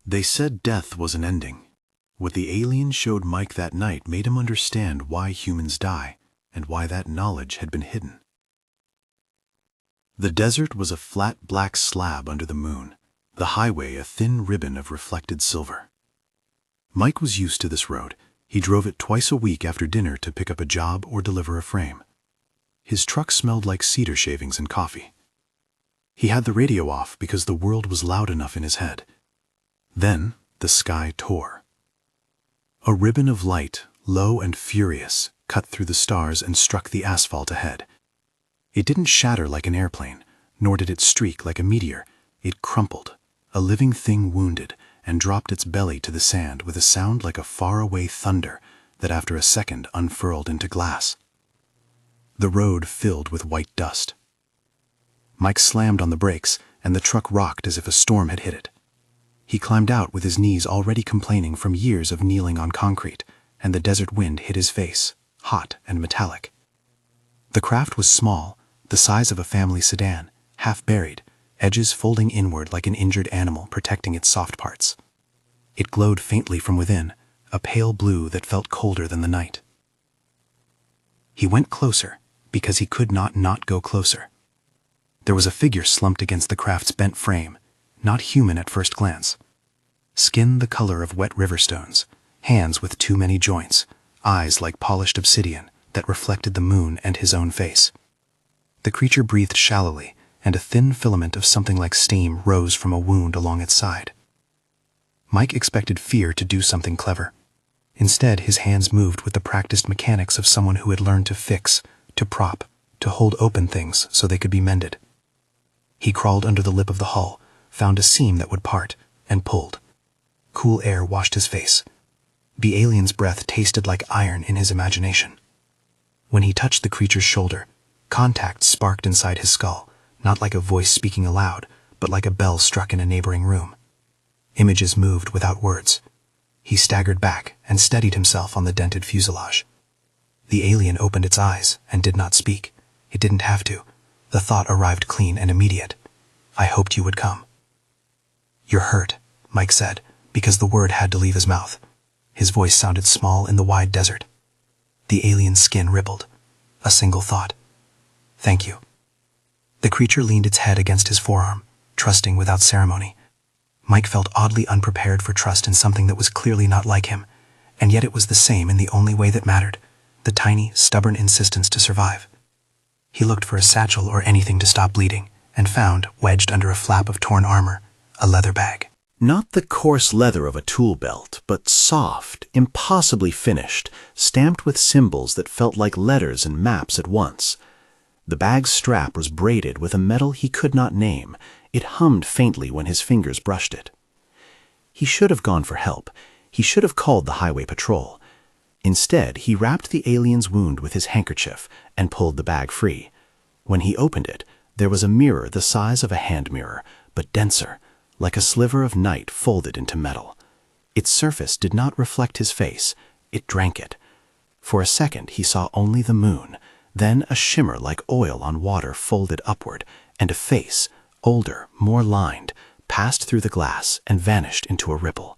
They said death was an ending. What the alien showed Mike that night made him understand why humans die and why that knowledge had been hidden. The desert was a flat black slab under the moon, the highway a thin ribbon of reflected silver. Mike was used to this road. He drove it twice a week after dinner to pick up a job or deliver a frame. His truck smelled like cedar shavings and coffee. He had the radio off because the world was loud enough in his head. Then the sky tore. A ribbon of light, low and furious, cut through the stars and struck the asphalt ahead. It didn't shatter like an airplane, nor did it streak like a meteor. It crumpled, a living thing wounded, and dropped its belly to the sand with a sound like a faraway thunder that after a second unfurled into glass. The road filled with white dust. Mike slammed on the brakes, and the truck rocked as if a storm had hit it. He climbed out with his knees already complaining from years of kneeling on concrete, and the desert wind hit his face, hot and metallic. The craft was small, the size of a family sedan, half buried, edges folding inward like an injured animal protecting its soft parts. It glowed faintly from within, a pale blue that felt colder than the night. He went closer, because he could not go closer. There was a figure slumped against the craft's bent frame, not human at first glance. Skin the color of wet river stones, hands with too many joints, eyes like polished obsidian that reflected the moon and his own face. The creature breathed shallowly, and a thin filament of something like steam rose from a wound along its side. Mike expected fear to do something clever. Instead, his hands moved with the practiced mechanics of someone who had learned to fix, to prop, to hold open things so they could be mended. He crawled under the lip of the hull, found a seam that would part, and pulled. Cool air washed his face. The alien's breath tasted like iron in his imagination. When he touched the creature's shoulder, contact sparked inside his skull, not like a voice speaking aloud, but like a bell struck in a neighboring room. Images moved without words. He staggered back and steadied himself on the dented fuselage. The alien opened its eyes and did not speak. It didn't have to. The thought arrived clean and immediate. "I hoped you would come." "You're hurt," Mike said, because the word had to leave his mouth. His voice sounded small in the wide desert. The alien's skin rippled. A single thought. "Thank you." The creature leaned its head against his forearm, trusting without ceremony. Mike felt oddly unprepared for trust in something that was clearly not like him, and yet it was the same in the only way that mattered, the tiny, stubborn insistence to survive. He looked for a satchel or anything to stop bleeding, and found, wedged under a flap of torn armor, a leather bag. Not the coarse leather of a tool belt, but soft, impossibly finished, stamped with symbols that felt like letters and maps at once. The bag's strap was braided with a metal he could not name. It hummed faintly when his fingers brushed it. He should have gone for help. He should have called the highway patrol. Instead, he wrapped the alien's wound with his handkerchief and pulled the bag free. When he opened it, there was a mirror the size of a hand mirror, but denser, like a sliver of night folded into metal. Its surface did not reflect his face. It drank it. For a second, he saw only the moon, then a shimmer like oil on water folded upward, and a face, older, more lined, passed through the glass and vanished into a ripple.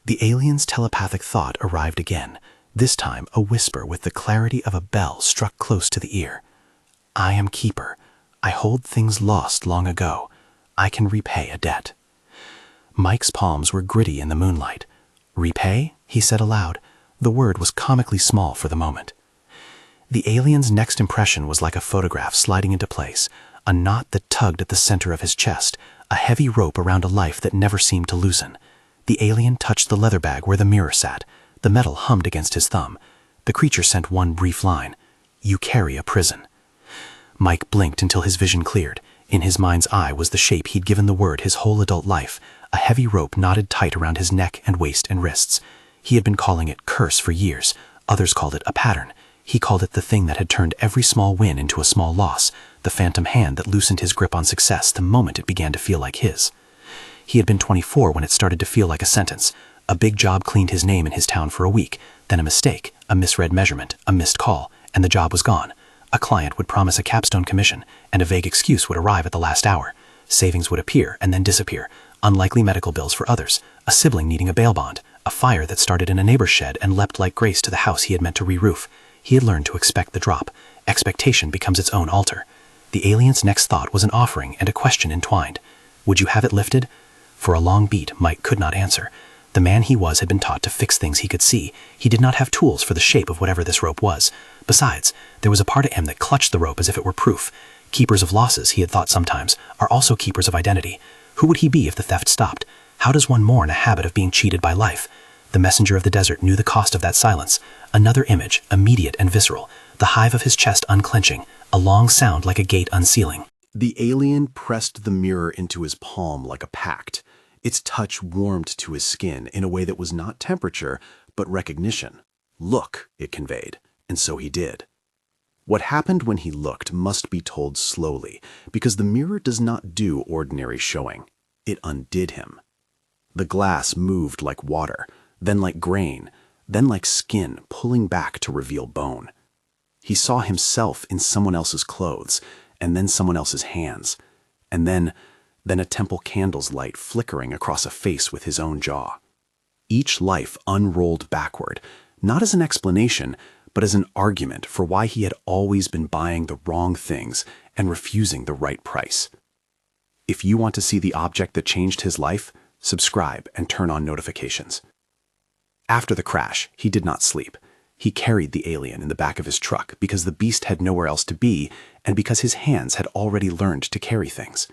The alien's telepathic thought arrived again, this time a whisper with the clarity of a bell struck close to the ear. "I am Keeper. I hold things lost long ago. I can repay a debt." Mike's palms were gritty in the moonlight. "Repay?" he said aloud. The word was comically small for the moment. The alien's next impression was like a photograph sliding into place, a knot that tugged at the center of his chest, a heavy rope around a life that never seemed to loosen. The alien touched the leather bag where the mirror sat. The metal hummed against his thumb. The creature sent one brief line. "You carry a prison." Mike blinked until his vision cleared. In his mind's eye was the shape he'd given the word his whole adult life, a heavy rope knotted tight around his neck and waist and wrists. He had been calling it curse for years. Others called it a pattern. He called it the thing that had turned every small win into a small loss, the phantom hand that loosened his grip on success the moment it began to feel like his. He had been 24 when it started to feel like a sentence. A big job cleaned his name in his town for a week, then a mistake, a misread measurement, a missed call, and the job was gone. A client would promise a capstone commission, and a vague excuse would arrive at the last hour. Savings would appear and then disappear. unlikely medical bills for others, a sibling needing a bail bond, a fire that started in a neighbor's shed and leapt like grace to the house he had meant to re-roof. He had learned to expect the drop. Expectation becomes its own altar. The alien's next thought was an offering and a question entwined. Would you have it lifted? For a long beat, Mike could not answer. The man he was had been taught to fix things he could see. He did not have tools for the shape of whatever this rope was. Besides, there was a part of him that clutched the rope as if it were proof. Keepers of losses, he had thought sometimes, are also keepers of identity. Who would he be if the theft stopped? How does one mourn a habit of being cheated by life? The messenger of the desert knew the cost of that silence. Another image, immediate and visceral, the hive of his chest unclenching, a long sound like a gate unsealing. The alien pressed the mirror into his palm like a pact. Its touch warmed to his skin in a way that was not temperature, but recognition. Look, it conveyed, and so he did. What happened when he looked must be told slowly, because the mirror does not do ordinary showing. It undid him. The glass moved like water, then like grain, then like skin pulling back to reveal bone. He saw himself in someone else's clothes, and then someone else's hands, and then a temple candle's light flickering across a face with his own jaw. Each life unrolled backward, not as an explanation, but as an argument for why he had always been buying the wrong things and refusing the right price. If you want to see the object that changed his life, subscribe and turn on notifications. After the crash, he did not sleep. He carried the alien in the back of his truck because the beast had nowhere else to be and because his hands had already learned to carry things.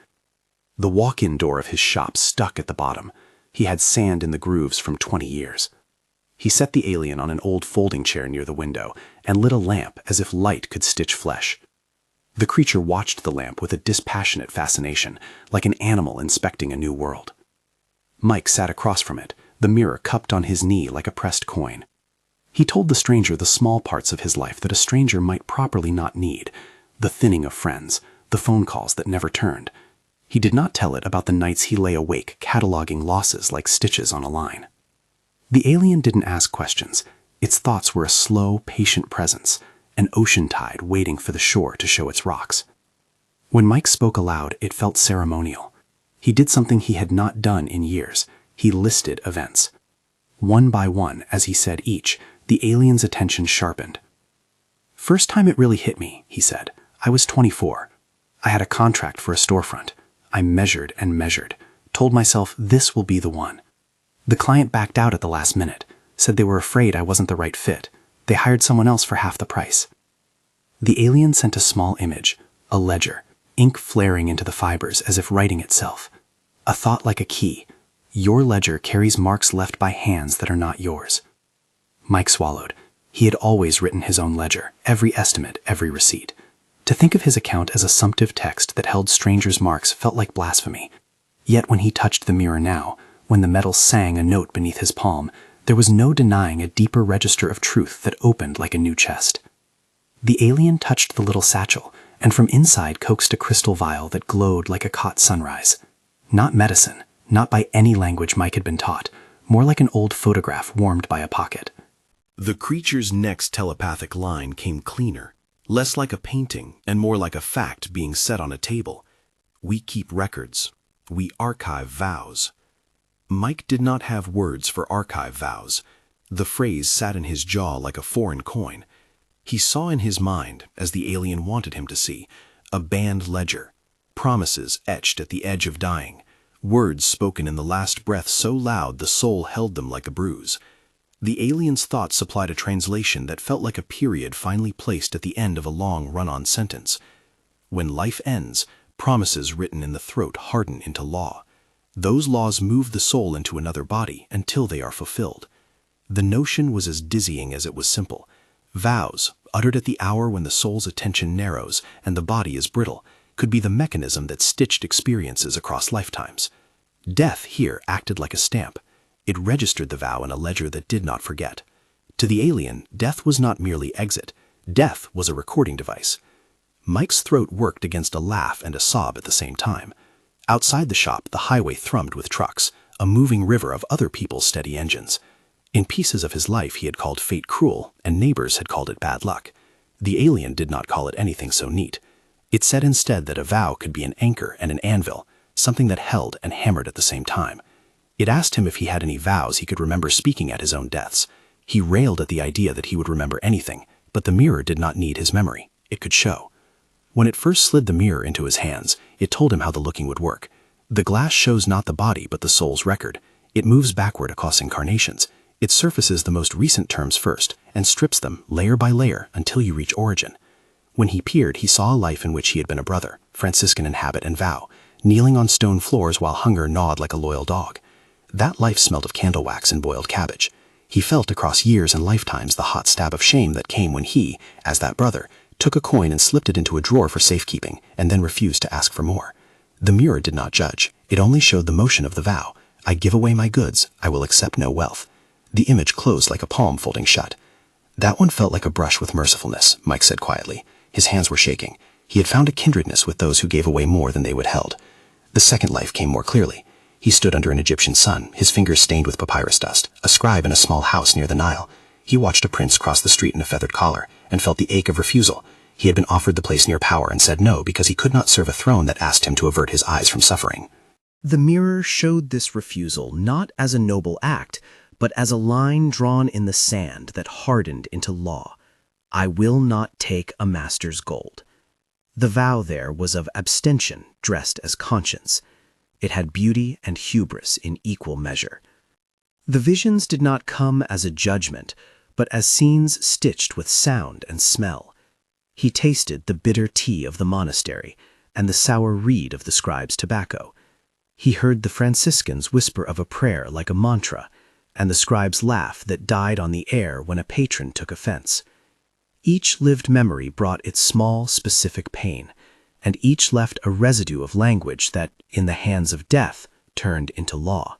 The walk-in door of his shop stuck at the bottom. He had sand in the grooves from 20 years. He set the alien on an old folding chair near the window and lit a lamp as if light could stitch flesh. The creature watched the lamp with a dispassionate fascination, like an animal inspecting a new world. Mike sat across from it, the mirror cupped on his knee like a pressed coin. He told the stranger the small parts of his life that a stranger might properly not need, the thinning of friends, the phone calls that never turned. He did not tell it about the nights he lay awake cataloging losses like stitches on a line. The alien didn't ask questions. Its thoughts were a slow, patient presence, an ocean tide waiting for the shore to show its rocks. When Mike spoke aloud, it felt ceremonial. He did something he had not done in years. He listed events. One by one, as he said each, the alien's attention sharpened. First time it really hit me, he said. I was 24. I had a contract for a storefront. I measured and measured, told myself this will be the one. The client backed out at the last minute, said they were afraid I wasn't the right fit. They hired someone else for half the price. The alien sent a small image, a ledger, ink flaring into the fibers as if writing itself. A thought like a key. Your ledger carries marks left by hands that are not yours. Mike swallowed. He had always written his own ledger, every estimate, every receipt. To think of his account as assumptive text that held strangers' marks felt like blasphemy. Yet when he touched the mirror now, when the metal sang a note beneath his palm, there was no denying a deeper register of truth that opened like a new chest. The alien touched the little satchel, and from inside coaxed a crystal vial that glowed like a caught sunrise. Not medicine, not by any language Mike had been taught, more like an old photograph warmed by a pocket. The creature's next telepathic line came cleaner, less like a painting and more like a fact being set on a table. We keep records. We archive vows. Mike did not have words for archive vows. The phrase sat in his jaw like a foreign coin. He saw in his mind, as the alien wanted him to see, a banned ledger, promises etched at the edge of dying, words spoken in the last breath so loud the soul held them like a bruise. The alien's thoughts supplied a translation that felt like a period finally placed at the end of a long run-on sentence. When life ends, promises written in the throat harden into law. Those laws move the soul into another body until they are fulfilled. The notion was as dizzying as it was simple. Vows, uttered at the hour when the soul's attention narrows and the body is brittle, could be the mechanism that stitched experiences across lifetimes. Death here acted like a stamp. It registered the vow in a ledger that did not forget. To the alien, death was not merely exit. Death was a recording device. Mike's throat worked against a laugh and a sob at the same time. Outside the shop, the highway thrummed with trucks, a moving river of other people's steady engines. In pieces of his life he had called fate cruel, and neighbors had called it bad luck. The alien did not call it anything so neat. It said instead that a vow could be an anchor and an anvil, something that held and hammered at the same time. It asked him if he had any vows he could remember speaking at his own deaths. He railed at the idea that he would remember anything, but the mirror did not need his memory. It could show. When it first slid the mirror into his hands, it told him how the looking would work. The glass shows not the body but the soul's record. It moves backward across incarnations. It surfaces the most recent terms first and strips them layer by layer until you reach origin. When he peered, he saw a life in which he had been a brother, Franciscan in habit and vow, kneeling on stone floors while hunger gnawed like a loyal dog. That life smelled of candle wax and boiled cabbage. He felt across years and lifetimes the hot stab of shame that came when he, as that brother, took a coin and slipped it into a drawer for safekeeping and then refused to ask for more. The mirror did not judge. It only showed the motion of the vow. I give away my goods. I will accept no wealth. The image closed like a palm folding shut. That one felt like a brush with mercifulness, Mike said quietly. His hands were shaking. He had found a kindredness with those who gave away more than they withheld. The second life came more clearly. He stood under an Egyptian sun, his fingers stained with papyrus dust, a scribe in a small house near the Nile. He watched a prince cross the street in a feathered collar and felt the ache of refusal. He had been offered the place near power and said no because he could not serve a throne that asked him to avert his eyes from suffering. The mirror showed this refusal not as a noble act, but as a line drawn in the sand that hardened into law. I will not take a master's gold. The vow there was of abstention dressed as conscience. It had beauty and hubris in equal measure. The visions did not come as a judgment, but as scenes stitched with sound and smell. He tasted the bitter tea of the monastery and the sour reed of the scribe's tobacco. He heard the Franciscans whisper of a prayer like a mantra, and the scribe's laugh that died on the air when a patron took offense. Each lived memory brought its small, specific pain, and each left a residue of language that, in the hands of death, turned into law.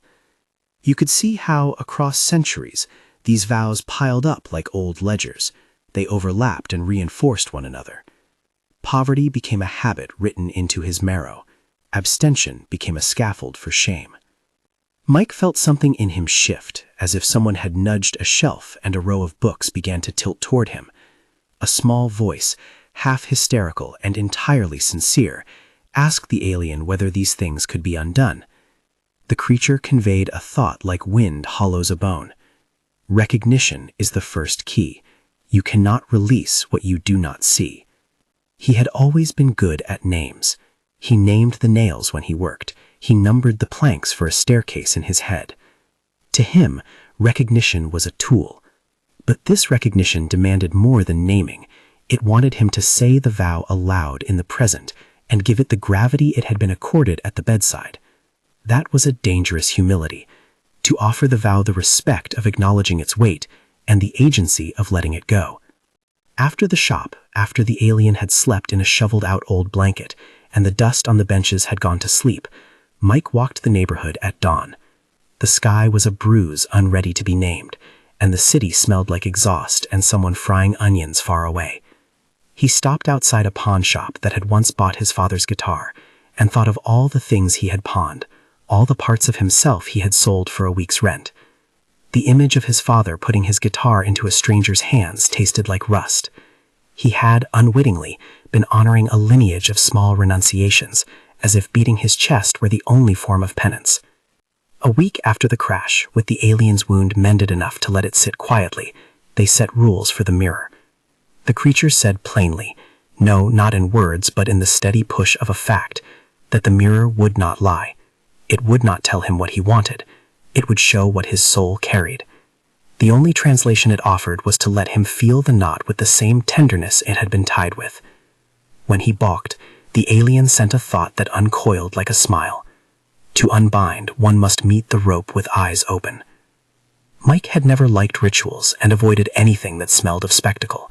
You could see how, across centuries, these vows piled up like old ledgers. They overlapped and reinforced one another. Poverty became a habit written into his marrow. Abstention became a scaffold for shame. Mike felt something in him shift, as if someone had nudged a shelf and a row of books began to tilt toward him. A small voice, half hysterical and entirely sincere, asked the alien whether these things could be undone. The creature conveyed a thought like wind hollows a bone. Recognition is the first key. You cannot release what you do not see. He had always been good at names. He named the nails when he worked. He numbered the planks for a staircase in his head. To him, recognition was a tool. But this recognition demanded more than naming. It wanted him to say the vow aloud in the present and give it the gravity it had been accorded at the bedside. That was a dangerous humility, to offer the vow the respect of acknowledging its weight and the agency of letting it go. After the shop, after the alien had slept in a shoveled-out old blanket and the dust on the benches had gone to sleep, Mike walked the neighborhood at dawn. The sky was a bruise unready to be named, and the city smelled like exhaust and someone frying onions far away. He stopped outside a pawn shop that had once bought his father's guitar and thought of all the things he had pawned, all the parts of himself he had sold for a week's rent. The image of his father putting his guitar into a stranger's hands tasted like rust. He had, unwittingly, been honoring a lineage of small renunciations, as if beating his chest were the only form of penance. A week after the crash, with the alien's wound mended enough to let it sit quietly, they set rules for the mirror. The creature said plainly, no, not in words, but in the steady push of a fact, that the mirror would not lie. It would not tell him what he wanted. It would show what his soul carried. The only translation it offered was to let him feel the knot with the same tenderness it had been tied with. When he balked, the alien sent a thought that uncoiled like a smile. To unbind, one must meet the rope with eyes open. Mike had never liked rituals and avoided anything that smelled of spectacle.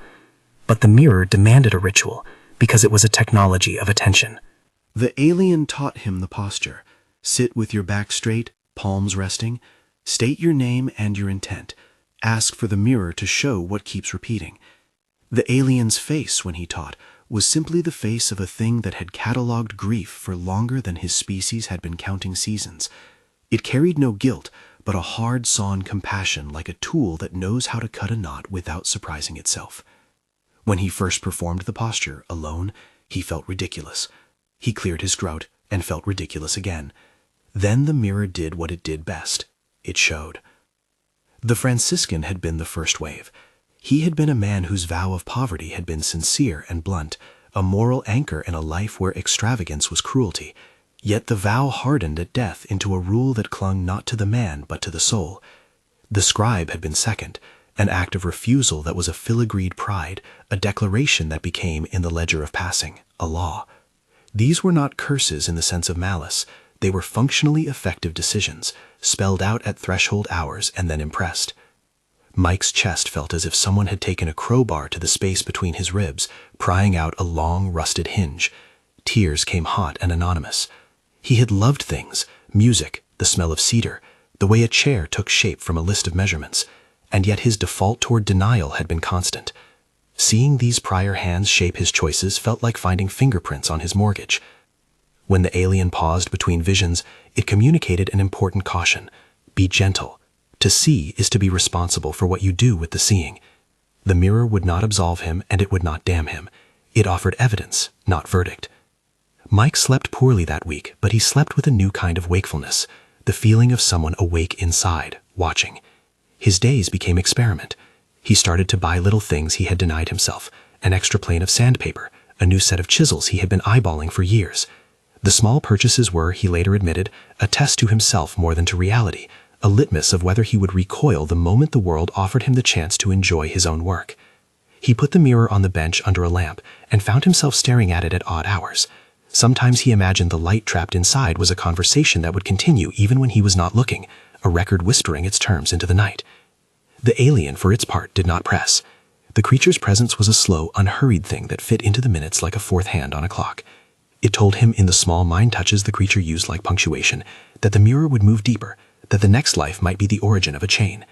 But the mirror demanded a ritual because it was a technology of attention. The alien taught him the posture. Sit with your back straight, palms resting. State your name and your intent. Ask for the mirror to show what keeps repeating. The alien's face, when he taught, was simply the face of a thing that had catalogued grief for longer than his species had been counting seasons. It carried no guilt, but a hard-sawn compassion like a tool that knows how to cut a knot without surprising itself. When he first performed the posture, alone, he felt ridiculous. He cleared his throat, and felt ridiculous again. Then the mirror did what it did best. It showed. The Franciscan had been the first wave. He had been a man whose vow of poverty had been sincere and blunt, a moral anchor in a life where extravagance was cruelty. Yet the vow hardened at death into a rule that clung not to the man but to the soul. The scribe had been second, an act of refusal that was a filigreed pride, a declaration that became, in the ledger of passing, a law. These were not curses in the sense of malice. They were functionally effective decisions, spelled out at threshold hours and then impressed. Mike's chest felt as if someone had taken a crowbar to the space between his ribs, prying out a long, rusted hinge. Tears came hot and anonymous. He had loved things, music, the smell of cedar, the way a chair took shape from a list of measurements, and yet his default toward denial had been constant. Seeing these prior hands shape his choices felt like finding fingerprints on his mortgage. When the alien paused between visions, it communicated an important caution. Be gentle. To see is to be responsible for what you do with the seeing. The mirror would not absolve him, and it would not damn him. It offered evidence, not verdict. Mike slept poorly that week, but he slept with a new kind of wakefulness, the feeling of someone awake inside, watching. His days became experiment. He started to buy little things he had denied himself, an extra plane of sandpaper, a new set of chisels he had been eyeballing for years. The small purchases were, he later admitted, a test to himself more than to reality, a litmus of whether he would recoil the moment the world offered him the chance to enjoy his own work. He put the mirror on the bench under a lamp and found himself staring at it at odd hours. Sometimes he imagined the light trapped inside was a conversation that would continue even when he was not looking, a record whispering its terms into the night. The alien, for its part, did not press. The creature's presence was a slow, unhurried thing that fit into the minutes like a fourth hand on a clock. It told him in the small mind touches the creature used like punctuation that the mirror would move deeper, that the next life might be the origin of a chain.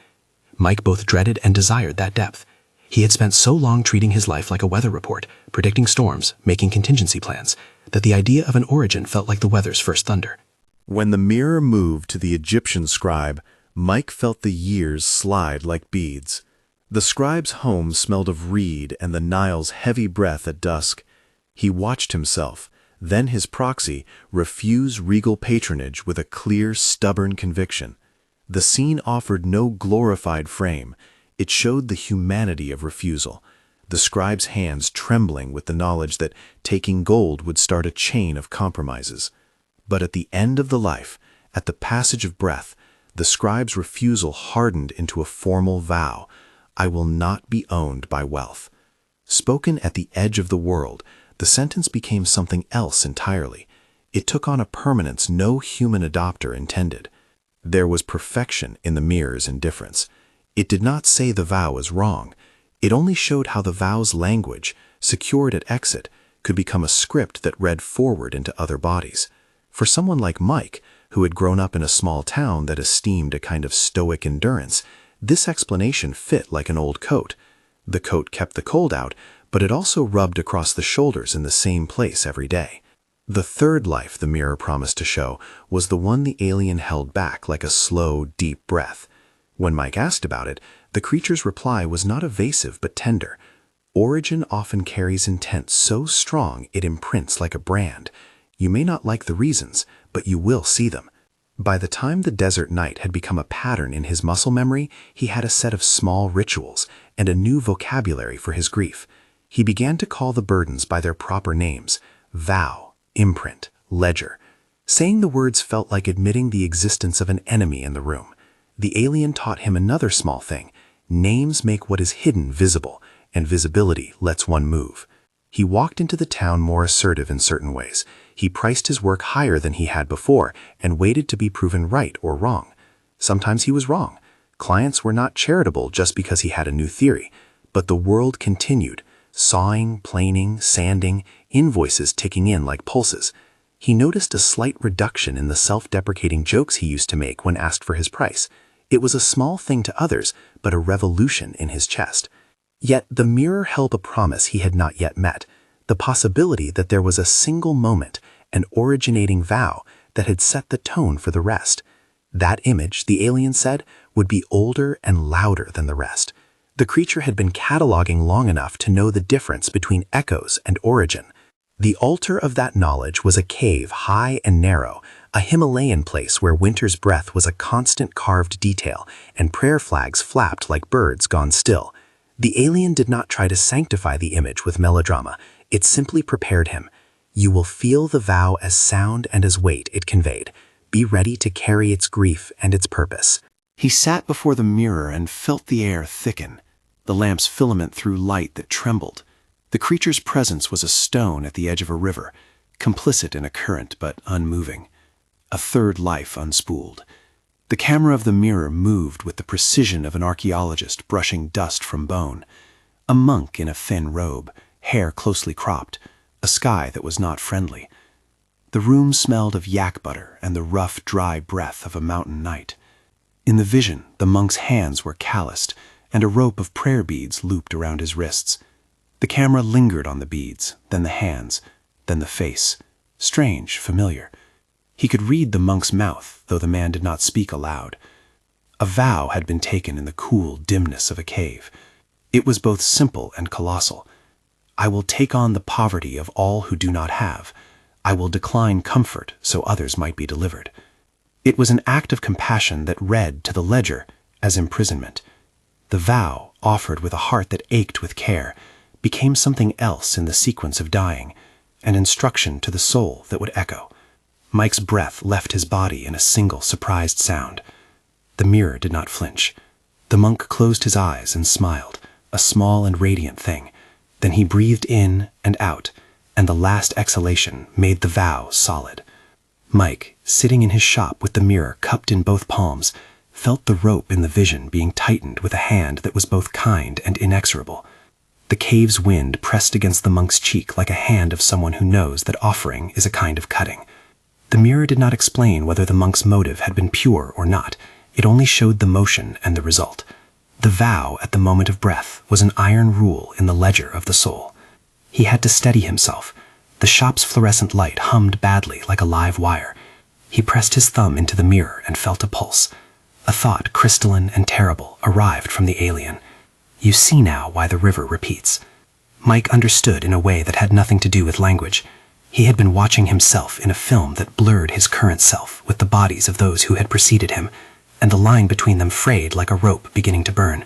Mike both dreaded and desired that depth. He had spent so long treating his life like a weather report, predicting storms, making contingency plans, that the idea of an origin felt like the weather's first thunder. When the mirror moved to the Egyptian scribe, Mike felt the years slide like beads. The scribe's home smelled of reed and the Nile's heavy breath at dusk. He watched himself, then his proxy, refuse regal patronage with a clear, stubborn conviction. The scene offered no glorified frame. It showed the humanity of refusal, the scribe's hands trembling with the knowledge that taking gold would start a chain of compromises. But at the end of the life, at the passage of breath, the scribe's refusal hardened into a formal vow: I will not be owned by wealth. Spoken at the edge of the world, the sentence became something else entirely. It took on a permanence no human adopter intended. There was perfection in the mirror's indifference. It did not say the vow is wrong. It only showed how the vow's language, secured at exit, could become a script that read forward into other bodies. For someone like Mike, who had grown up in a small town that esteemed a kind of stoic endurance, this explanation fit like an old coat. The coat kept the cold out, but it also rubbed across the shoulders in the same place every day. The third life the mirror promised to show was the one the alien held back like a slow, deep breath. When Mike asked about it, the creature's reply was not evasive but tender. Origin often carries intent so strong it imprints like a brand. You may not like the reasons, but you will see them. By the time the desert night had become a pattern in his muscle memory, he had a set of small rituals and a new vocabulary for his grief. He began to call the burdens by their proper names: vow, imprint, ledger. Saying the words felt like admitting the existence of an enemy in the room. The alien taught him another small thing: names make what is hidden visible, and visibility lets one move. He walked into the town more assertive in certain ways. He priced his work higher than he had before and waited to be proven right or wrong. Sometimes he was wrong. Clients were not charitable just because he had a new theory. But the world continued, sawing, planing, sanding, invoices ticking in like pulses. He noticed a slight reduction in the self-deprecating jokes he used to make when asked for his price. It was a small thing to others, but a revolution in his chest. Yet the mirror held a promise he had not yet met, the possibility that there was a single moment, an originating vow, that had set the tone for the rest. That image, the alien said, would be older and louder than the rest. The creature had been cataloging long enough to know the difference between echoes and origin. The altar of that knowledge was a cave high and narrow, a Himalayan place where winter's breath was a constant carved detail and prayer flags flapped like birds gone still. The alien did not try to sanctify the image with melodrama. It simply prepared him. You will feel the vow as sound and as weight it conveyed. Be ready to carry its grief and its purpose. He sat before the mirror and felt the air thicken. The lamp's filament threw light that trembled. The creature's presence was a stone at the edge of a river, complicit in a current but unmoving. A third life unspooled. The camera of the mirror moved with the precision of an archaeologist brushing dust from bone. A monk in a thin robe, hair closely cropped, a sky that was not friendly. The room smelled of yak butter and the rough, dry breath of a mountain night. In the vision, the monk's hands were calloused, and a rope of prayer beads looped around his wrists. The camera lingered on the beads, then the hands, then the face. Strange, familiar. He could read the monk's mouth, though the man did not speak aloud. A vow had been taken in the cool dimness of a cave. It was both simple and colossal. I will take on the poverty of all who do not have. I will decline comfort so others might be delivered. It was an act of compassion that read to the ledger as imprisonment. The vow, offered with a heart that ached with care, became something else in the sequence of dying, an instruction to the soul that would echo. Mike's breath left his body in a single surprised sound. The mirror did not flinch. The monk closed his eyes and smiled, a small and radiant thing. Then he breathed in and out, and the last exhalation made the vow solid. Mike, sitting in his shop with the mirror cupped in both palms, felt the rope in the vision being tightened with a hand that was both kind and inexorable. The cave's wind pressed against the monk's cheek like a hand of someone who knows that offering is a kind of cutting. The mirror did not explain whether the monk's motive had been pure or not. It only showed the motion and the result. The vow at the moment of breath was an iron rule in the ledger of the soul. He had to steady himself. The shop's fluorescent light hummed badly like a live wire. He pressed his thumb into the mirror and felt a pulse. A thought, crystalline and terrible, arrived from the alien. You see now why the river repeats. Mike understood in a way that had nothing to do with language. He had been watching himself in a film that blurred his current self with the bodies of those who had preceded him, and the line between them frayed like a rope beginning to burn.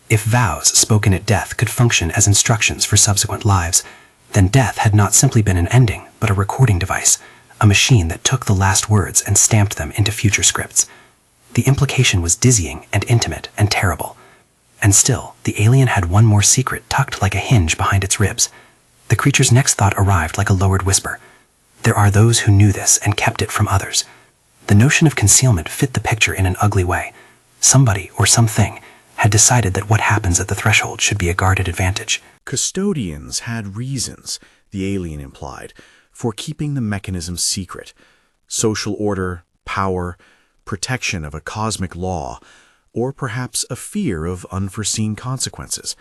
If vows spoken at death could function as instructions for subsequent lives, then death had not simply been an ending, but a recording device, a machine that took the last words and stamped them into future scripts. The implication was dizzying and intimate and terrible. And still, the alien had one more secret tucked like a hinge behind its ribs. The creature's next thought arrived like a lowered whisper. There are those who knew this and kept it from others. The notion of concealment fit the picture in an ugly way. Somebody or something had decided that what happens at the threshold should be a guarded advantage. Custodians had reasons, the alien implied, for keeping the mechanism secret. Social order, power, protection of a cosmic law, or perhaps a fear of unforeseen consequences.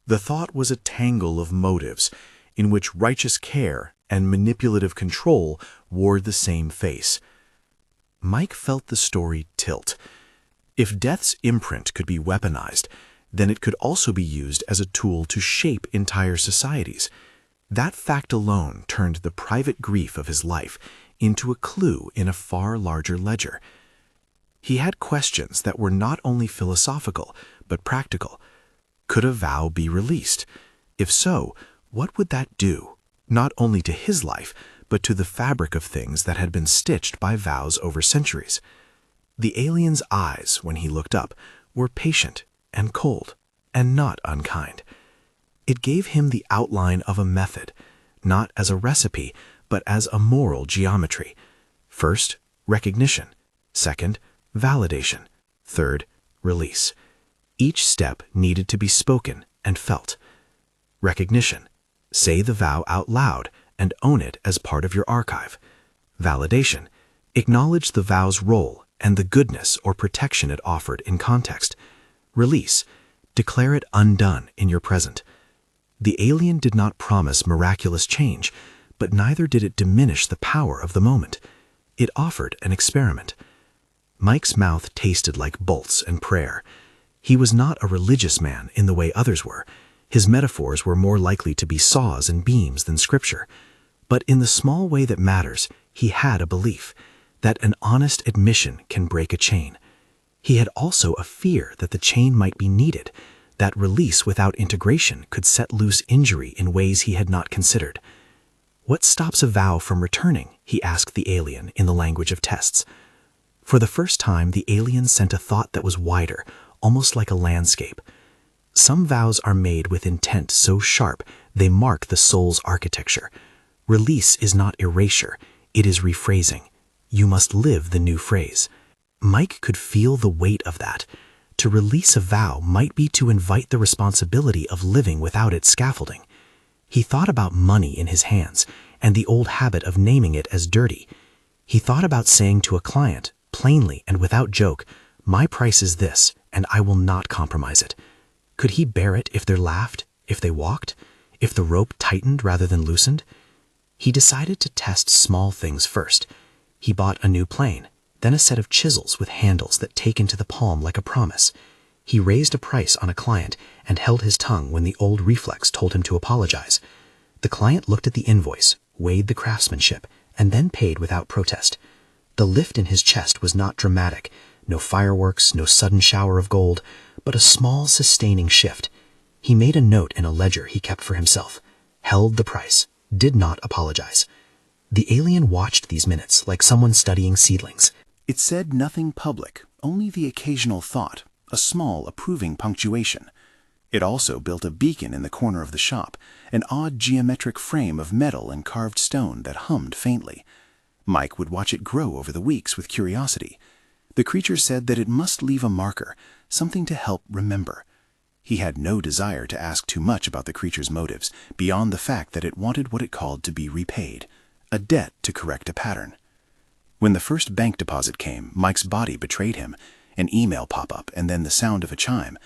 The thought was a tangle of motives in which righteous care and manipulative control wore the same face. Mike felt the story tilt. If death's imprint could be weaponized, then it could also be used as a tool to shape entire societies. That fact alone turned the private grief of his life into a clue in a far larger ledger. He had questions that were not only philosophical, but practical. Could a vow be released? If so, what would that do, not only to his life, but to the fabric of things that had been stitched by vows over centuries? The alien's eyes, when he looked up, were patient and cold, and not unkind. It gave him the outline of a method, not as a recipe, but as a moral geometry. First, recognition. Second, validation. Third, release. Each step needed to be spoken and felt. Recognition. Say the vow out loud and own it as part of your archive. Validation. Acknowledge the vow's role and the goodness or protection it offered in context. Release. Declare it undone in your present. The alien did not promise miraculous change, but neither did it diminish the power of the moment. It offered an experiment. Mike's mouth tasted like bolts and prayer. He was not a religious man in the way others were. His metaphors were more likely to be saws and beams than scripture. But in the small way that matters, he had a belief that an honest admission can break a chain. He had also a fear that the chain might be needed, that release without integration could set loose injury in ways he had not considered. "What stops a vow from returning?" he asked the alien in the language of tests. For the first time, the alien sent a thought that was wider, almost like a landscape. Some vows are made with intent so sharp they mark the soul's architecture. Release is not erasure, it is rephrasing. You must live the new phrase. Mike could feel the weight of that. To release a vow might be to invite the responsibility of living without its scaffolding. He thought about money in his hands and the old habit of naming it as dirty. He thought about saying to a client, plainly and without joke, "My price is this, and I will not compromise it." Could he bear it if they laughed, if they walked, if the rope tightened rather than loosened? He decided to test small things first. He bought a new plane, then a set of chisels with handles that take into the palm like a promise. He raised a price on a client and held his tongue when the old reflex told him to apologize. The client looked at the invoice, weighed the craftsmanship, and then paid without protest. The lift in his chest was not dramatic, no fireworks, no sudden shower of gold, but a small sustaining shift. He made a note in a ledger he kept for himself, held the price, did not apologize. The alien watched these minutes like someone studying seedlings. It said nothing public, only the occasional thought, a small approving punctuation. It also built a beacon in the corner of the shop, an odd geometric frame of metal and carved stone that hummed faintly. Mike would watch it grow over the weeks with curiosity. The creature said that it must leave a marker, something to help remember. He had no desire to ask too much about the creature's motives, beyond the fact that it wanted what it called to be repaid, a debt to correct a pattern. When the first bank deposit came, Mike's body betrayed him, an email pop-up and then the sound of a chime.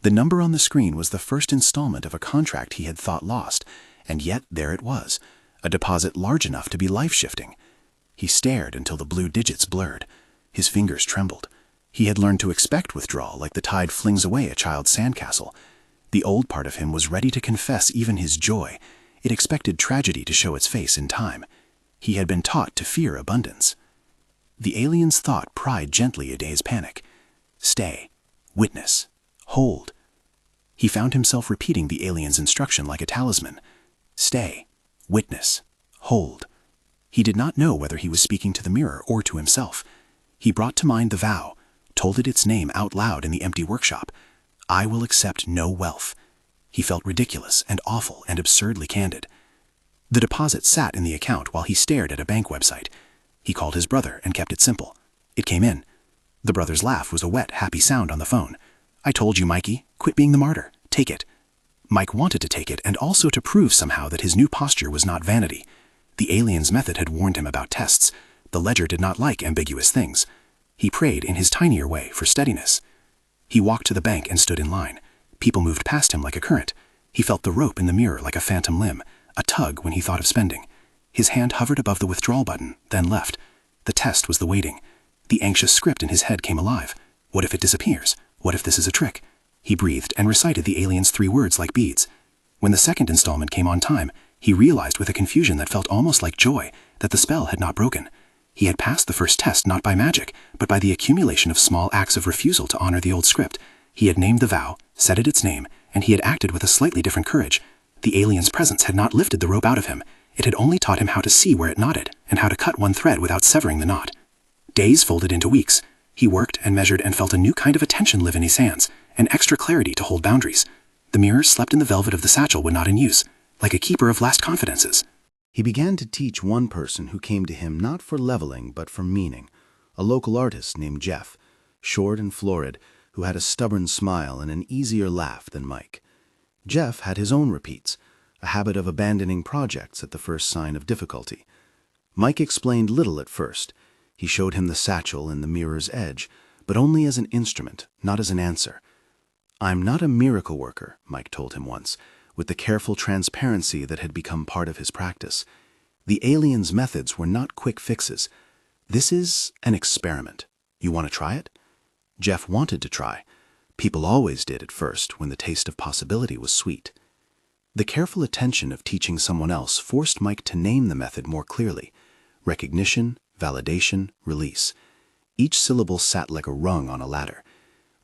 The number on the screen was the first installment of a contract he had thought lost, and yet there it was, a deposit large enough to be life-shifting. He stared until the blue digits blurred. His fingers trembled. He had learned to expect withdrawal like the tide flings away a child's sandcastle. The old part of him was ready to confess even his joy. It expected tragedy to show its face in time. He had been taught to fear abundance. The alien's thought pried gently into his panic. Stay. Witness. Hold. He found himself repeating the alien's instruction like a talisman. Stay. Witness. Hold. He did not know whether he was speaking to the mirror or to himself. He brought to mind the vow, told it its name out loud in the empty workshop. I will accept no wealth. He felt ridiculous and awful and absurdly candid. The deposit sat in the account while he stared at a bank website. He called his brother and kept it simple. It came in. The brother's laugh was a wet, happy sound on the phone. I told you, Mikey. Quit being the martyr. Take it. Mike wanted to take it and also to prove somehow that his new posture was not vanity. The alien's method had warned him about tests. The ledger did not like ambiguous things. He prayed in his tinier way for steadiness. He walked to the bank and stood in line. People moved past him like a current. He felt the rope in the mirror like a phantom limb, a tug when he thought of spending. His hand hovered above the withdrawal button, then left. The test was the waiting. The anxious script in his head came alive. What if it disappears? What if this is a trick? He breathed and recited the alien's 3 words like beads. When the second installment came on time, he realized with a confusion that felt almost like joy that the spell had not broken. He had passed the first test not by magic, but by the accumulation of small acts of refusal to honor the old script. He had named the vow, said it its name, and he had acted with a slightly different courage. The alien's presence had not lifted the rope out of him. It had only taught him how to see where it knotted, and how to cut one thread without severing the knot. Days folded into weeks. He worked and measured and felt a new kind of attention live in his hands, an extra clarity to hold boundaries. The mirror slept in the velvet of the satchel when not in use, like a keeper of last confidences. He began to teach one person who came to him not for leveling but for meaning, a local artist named Jeff, short and florid, who had a stubborn smile and an easier laugh than Mike. Jeff had his own repeats, a habit of abandoning projects at the first sign of difficulty. Mike explained little at first. He showed him the satchel and the mirror's edge, but only as an instrument, not as an answer. I'm not a miracle worker, Mike told him once, with the careful transparency that had become part of his practice. The alien's methods were not quick fixes. This is an experiment. You want to try it? Jeff wanted to try. People always did at first when the taste of possibility was sweet. The careful attention of teaching someone else forced Mike to name the method more clearly: recognition, validation, release. Each syllable sat like a rung on a ladder.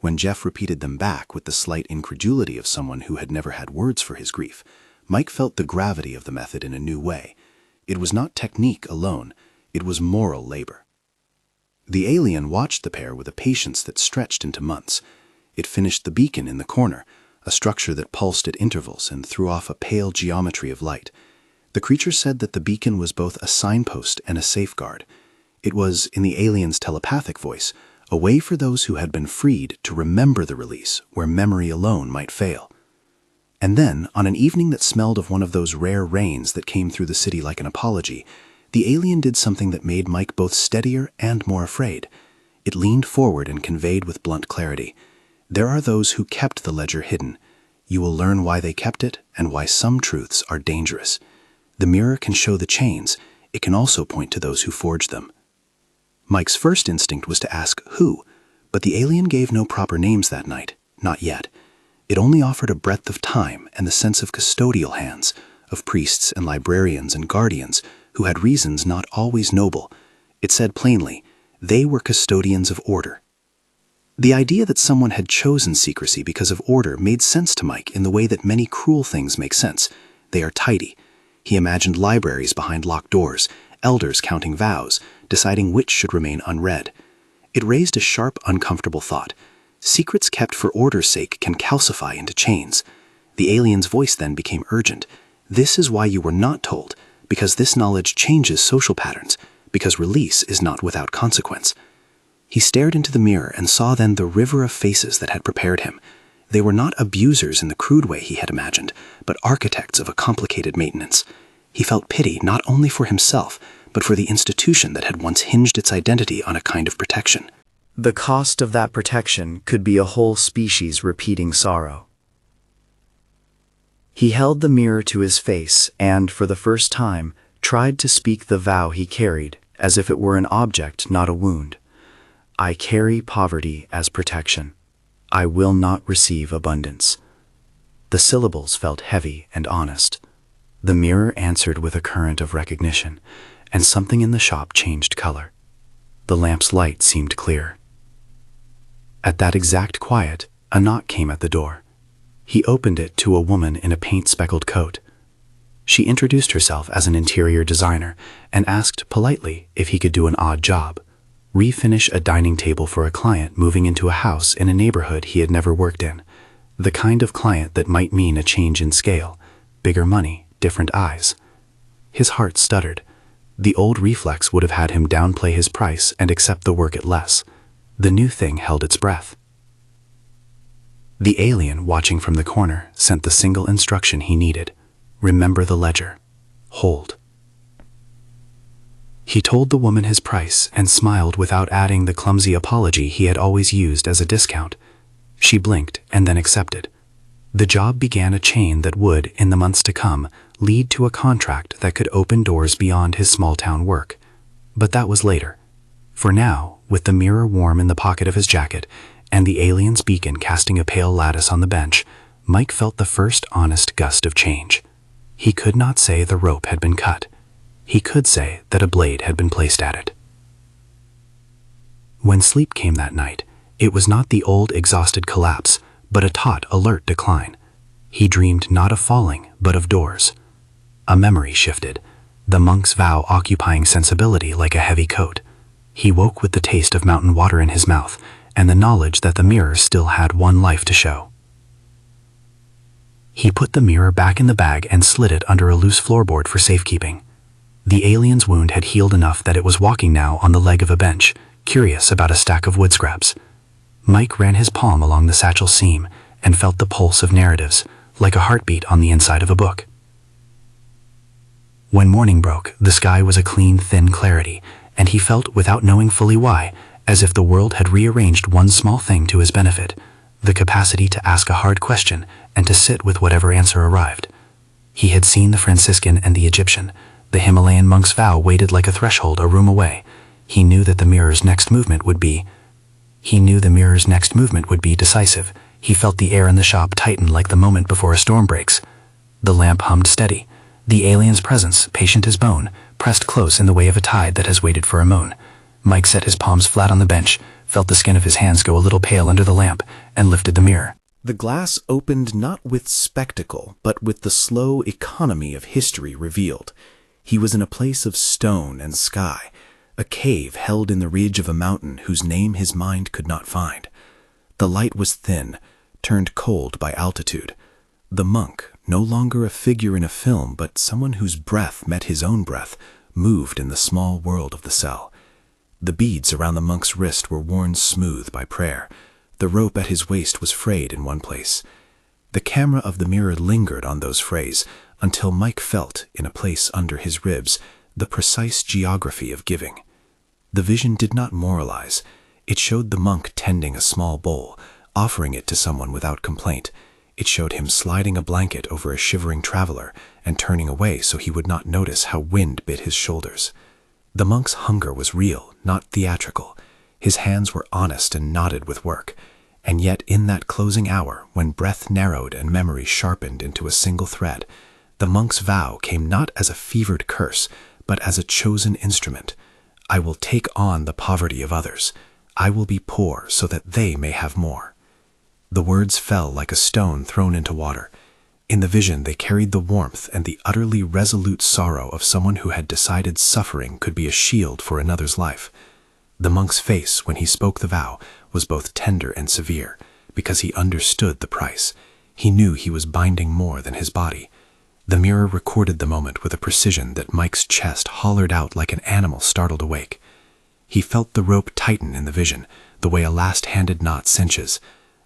When Jeff repeated them back with the slight incredulity of someone who had never had words for his grief, Mike felt the gravity of the method in a new way. It was not technique alone, it was moral labor. The alien watched the pair with a patience that stretched into months. It finished the beacon in the corner, a structure that pulsed at intervals and threw off a pale geometry of light. The creature said that the beacon was both a signpost and a safeguard. It was, in the alien's telepathic voice, a way for those who had been freed to remember the release where memory alone might fail. And then, on an evening that smelled of one of those rare rains that came through the city like an apology, the alien did something that made Mike both steadier and more afraid. It leaned forward and conveyed with blunt clarity, "There are those who kept the ledger hidden. You will learn why they kept it and why some truths are dangerous. The mirror can show the chains. It can also point to those who forged them." Mike's first instinct was to ask who, but the alien gave no proper names that night, not yet. It only offered a breadth of time and the sense of custodial hands, of priests and librarians and guardians who had reasons not always noble. It said plainly, they were custodians of order. The idea that someone had chosen secrecy because of order made sense to Mike in the way that many cruel things make sense. They are tidy. He imagined libraries behind locked doors, elders counting vows, deciding which should remain unread. It raised a sharp, uncomfortable thought. Secrets kept for order's sake can calcify into chains. The alien's voice then became urgent. This is why you were not told, because this knowledge changes social patterns, because release is not without consequence. He stared into the mirror and saw then the river of faces that had prepared him. They were not abusers in the crude way he had imagined, but architects of a complicated maintenance. He felt pity not only for himself, but for the institution that had once hinged its identity on a kind of protection. The cost of that protection could be a whole species repeating sorrow. He held the mirror to his face and, for the first time, tried to speak the vow he carried, as if it were an object, not a wound. I carry poverty as protection. I will not receive abundance. The syllables felt heavy and honest. The mirror answered with a current of recognition, and something in the shop changed color. The lamp's light seemed clear. At that exact quiet, a knock came at the door. He opened it to a woman in a paint-speckled coat. She introduced herself as an interior designer and asked politely if he could do an odd job, refinish a dining table for a client moving into a house in a neighborhood he had never worked in, the kind of client that might mean a change in scale, bigger money, different eyes. His heart stuttered. The old reflex would have had him downplay his price and accept the work at less. The new thing held its breath. The alien, watching from the corner, sent the single instruction he needed. Remember the ledger. Hold. He told the woman his price and smiled without adding the clumsy apology he had always used as a discount. She blinked and then accepted. The job began a chain that would, in the months to come, lead to a contract that could open doors beyond his small-town work. But that was later. For now, with the mirror warm in the pocket of his jacket and the alien's beacon casting a pale lattice on the bench, Mike felt the first honest gust of change. He could not say the rope had been cut. He could say that a blade had been placed at it. When sleep came that night, it was not the old exhausted collapse, but a taut, alert decline. He dreamed not of falling, but of doors. A memory shifted, the monk's vow occupying sensibility like a heavy coat. He woke with the taste of mountain water in his mouth and the knowledge that the mirror still had one life to show. He put the mirror back in the bag and slid it under a loose floorboard for safekeeping. The alien's wound had healed enough that it was walking now on the leg of a bench, curious about a stack of wood scraps. Mike ran his palm along the satchel seam and felt the pulse of narratives, like a heartbeat on the inside of a book. When morning broke, the sky was a clean, thin clarity, and he felt, without knowing fully why, as if the world had rearranged one small thing to his benefit, the capacity to ask a hard question and to sit with whatever answer arrived. He had seen the Franciscan and the Egyptian. The Himalayan monk's vow waited like a threshold a room away. He knew that the mirror's next movement would be decisive. He felt the air in the shop tighten like the moment before a storm breaks. The lamp hummed steady. The alien's presence, patient as bone, pressed close in the way of a tide that has waited for a moon. Mike set his palms flat on the bench, felt the skin of his hands go a little pale under the lamp, and lifted the mirror. The glass opened not with spectacle, but with the slow economy of history revealed. He was in a place of stone and sky, a cave held in the ridge of a mountain whose name his mind could not find. The light was thin, turned cold by altitude. The monk, no longer a figure in a film, but someone whose breath met his own breath, moved in the small world of the cell. The beads around the monk's wrist were worn smooth by prayer. The rope at his waist was frayed in one place. The camera of the mirror lingered on those frays until Mike felt, in a place under his ribs, the precise geography of giving. The vision did not moralize. It showed the monk tending a small bowl, offering it to someone without complaint. It showed him sliding a blanket over a shivering traveler and turning away so he would not notice how wind bit his shoulders. The monk's hunger was real, not theatrical. His hands were honest and knotted with work. And yet in that closing hour, when breath narrowed and memory sharpened into a single thread, the monk's vow came not as a fevered curse, but as a chosen instrument. I will take on the poverty of others. I will be poor so that they may have more. The words fell like a stone thrown into water. In the vision they carried the warmth and the utterly resolute sorrow of someone who had decided suffering could be a shield for another's life. The monk's face, when he spoke the vow, was both tender and severe, because he understood the price. He knew he was binding more than his body. The mirror recorded the moment with a precision that Mike's chest hollered out like an animal startled awake. He felt the rope tighten in the vision, the way a last-handed knot cinches.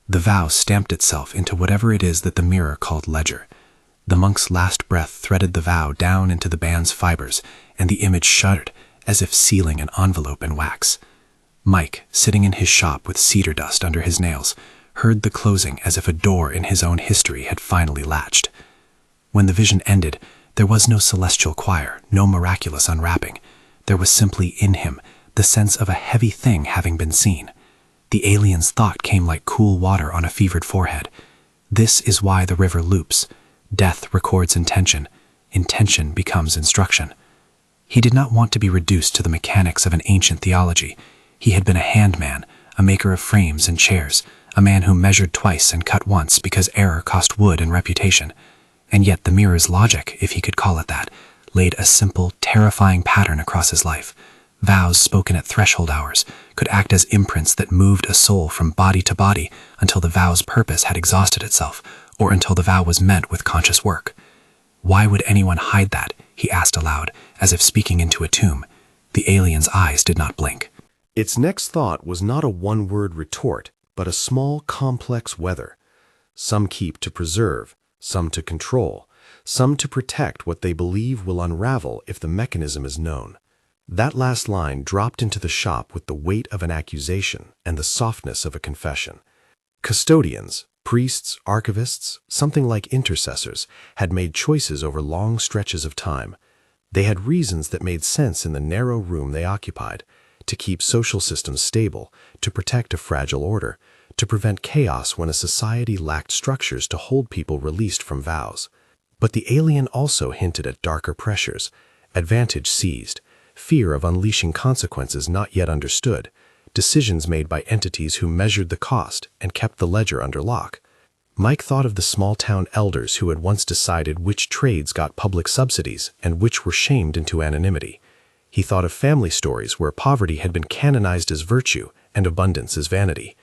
The vow stamped itself into whatever it is that the mirror called ledger. The monk's last breath threaded the vow down into the band's fibers, and the image shuddered, as if sealing an envelope in wax. Mike, sitting in his shop with cedar dust under his nails, heard the closing as if a door in his own history had finally latched. When the vision ended, there was no celestial choir, no miraculous unwrapping. There was simply in him the sense of a heavy thing having been seen. The alien's thought came like cool water on a fevered forehead. This is why the river loops. Death records intention. Intention becomes instruction. He did not want to be reduced to the mechanics of an ancient theology. He had been a handman, a maker of frames and chairs, a man who measured twice and cut once because error cost wood and reputation. And yet the mirror's logic, if he could call it that, laid a simple, terrifying pattern across his life. Vows spoken at threshold hours could act as imprints that moved a soul from body to body until the vow's purpose had exhausted itself, or until the vow was met with conscious work. Why would anyone hide that? He asked aloud, as if speaking into a tomb. The alien's eyes did not blink. Its next thought was not a one-word retort, but a small, complex weather. Some keep to preserve, some to control, some to protect what they believe will unravel if the mechanism is known. That last line dropped into the shop with the weight of an accusation and the softness of a confession. Custodians, priests, archivists, something like intercessors, had made choices over long stretches of time. They had reasons that made sense in the narrow room they occupied: to keep social systems stable, to protect a fragile order, to prevent chaos when a society lacked structures to hold people released from vows. But the alien also hinted at darker pressures: advantage seized, fear of unleashing consequences not yet understood, decisions made by entities who measured the cost and kept the ledger under lock. Mike thought of the small-town elders who had once decided which trades got public subsidies and which were shamed into anonymity. He thought of family stories where poverty had been canonized as virtue and abundance as vanity.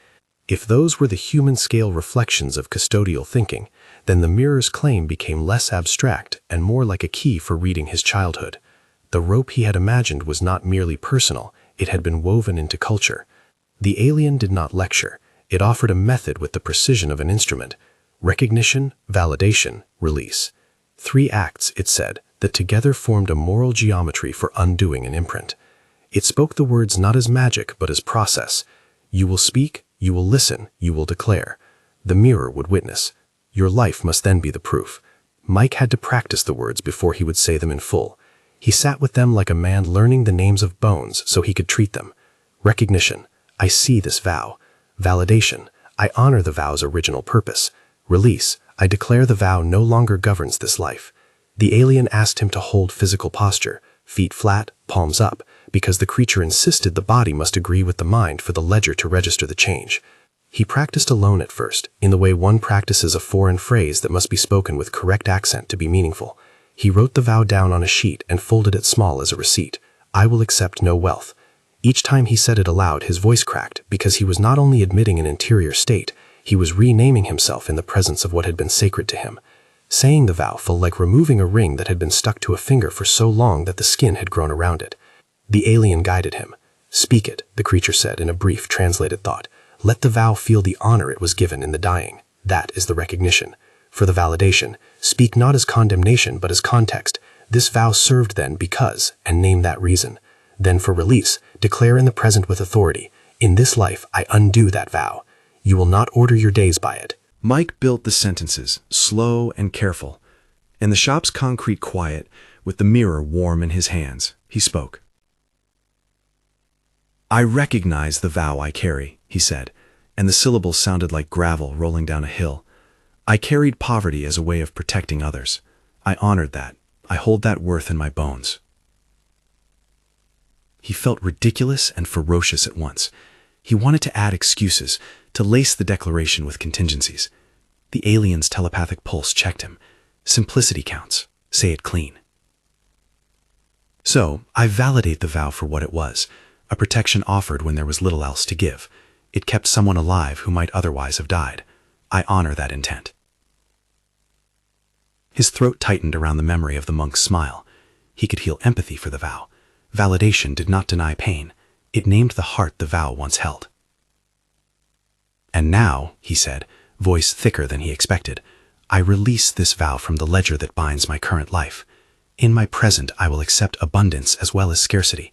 If those were the human-scale reflections of custodial thinking, then the mirror's claim became less abstract and more like a key for reading his childhood. The rope he had imagined was not merely personal, it had been woven into culture. The alien did not lecture. It offered a method with the precision of an instrument: recognition, validation, release. 3 acts, it said, that together formed a moral geometry for undoing an imprint. It spoke the words not as magic, but as process. You will speak, you will listen, you will declare. The mirror would witness. Your life must then be the proof. Mike had to practice the words before he would say them in full. He sat with them like a man learning the names of bones so he could treat them. Recognition: I see this vow. Validation: I honor the vow's original purpose. Release: I declare the vow no longer governs this life. The alien asked him to hold physical posture, feet flat, palms up, because the creature insisted the body must agree with the mind for the ledger to register the change. He practiced alone at first, in the way one practices a foreign phrase that must be spoken with correct accent to be meaningful. He wrote the vow down on a sheet and folded it small as a receipt. I will accept no wealth. Each time he said it aloud, his voice cracked, because he was not only admitting an interior state, he was renaming himself in the presence of what had been sacred to him. Saying the vow felt like removing a ring that had been stuck to a finger for so long that the skin had grown around it. The alien guided him. Speak it, the creature said in a brief, translated thought. Let the vow feel the honor it was given in the dying. That is the recognition. For the validation, speak not as condemnation but as context. This vow served then because, and name that reason. Then for release, declare in the present with authority. In this life I undo that vow. You will not order your days by it. Mike built the sentences, slow and careful. In the shop's concrete quiet, with the mirror warm in his hands, he spoke. I recognize the vow I carry, he said, and the syllables sounded like gravel rolling down a hill. I carried poverty as a way of protecting others. I honored that. I hold that worth in my bones. He felt ridiculous and ferocious at once. He wanted to add excuses, to lace the declaration with contingencies. The alien's telepathic pulse checked him. Simplicity counts. Say it clean. So, I validate the vow for what it was, a protection offered when there was little else to give. It kept someone alive who might otherwise have died. I honor that intent. His throat tightened around the memory of the monk's smile. He could feel empathy for the vow. Validation did not deny pain. It named the heart the vow once held. And now, he said, voice thicker than he expected, I release this vow from the ledger that binds my current life. In my present, I will accept abundance as well as scarcity.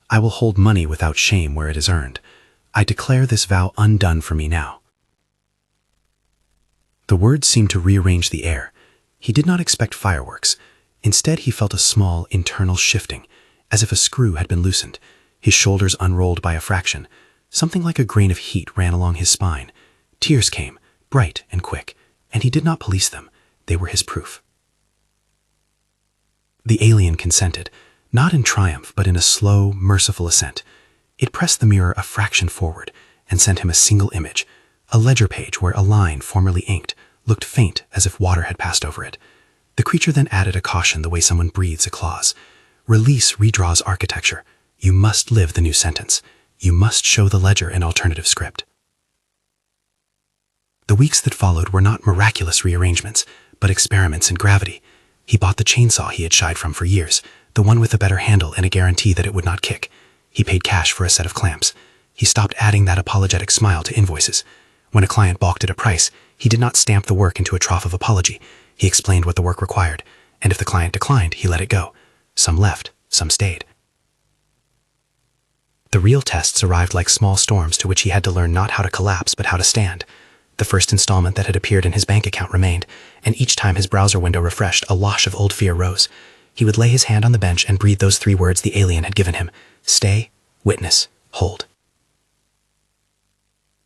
I will hold money without shame where it is earned. I declare this vow undone for me now. The words seemed to rearrange the air. He did not expect fireworks. Instead, he felt a small, internal shifting, as if a screw had been loosened. His shoulders unrolled by a fraction. Something like a grain of heat ran along his spine. Tears came, bright and quick, and he did not police them. They were his proof. The alien consented, not in triumph, but in a slow, merciful assent. It pressed the mirror a fraction forward and sent him a single image, a ledger page where a line formerly inked looked faint as if water had passed over it. The creature then added a caution the way someone breathes a clause. Release redraws architecture. You must live the new sentence. You must show the ledger an alternative script. The weeks that followed were not miraculous rearrangements, but experiments in gravity. He bought the chainsaw he had shied from for years, the one with a better handle and a guarantee that it would not kick. He paid cash for a set of clamps. He stopped adding that apologetic smile to invoices. When a client balked at a price, he did not stamp the work into a trough of apology. He explained what the work required, and if the client declined, he let it go. Some left, some stayed. The real tests arrived like small storms to which he had to learn not how to collapse but how to stand. The first installment that had appeared in his bank account remained, and each time his browser window refreshed, a wash of old fear rose. He would lay his hand on the bench and breathe those 3 words the alien had given him: stay, witness, hold.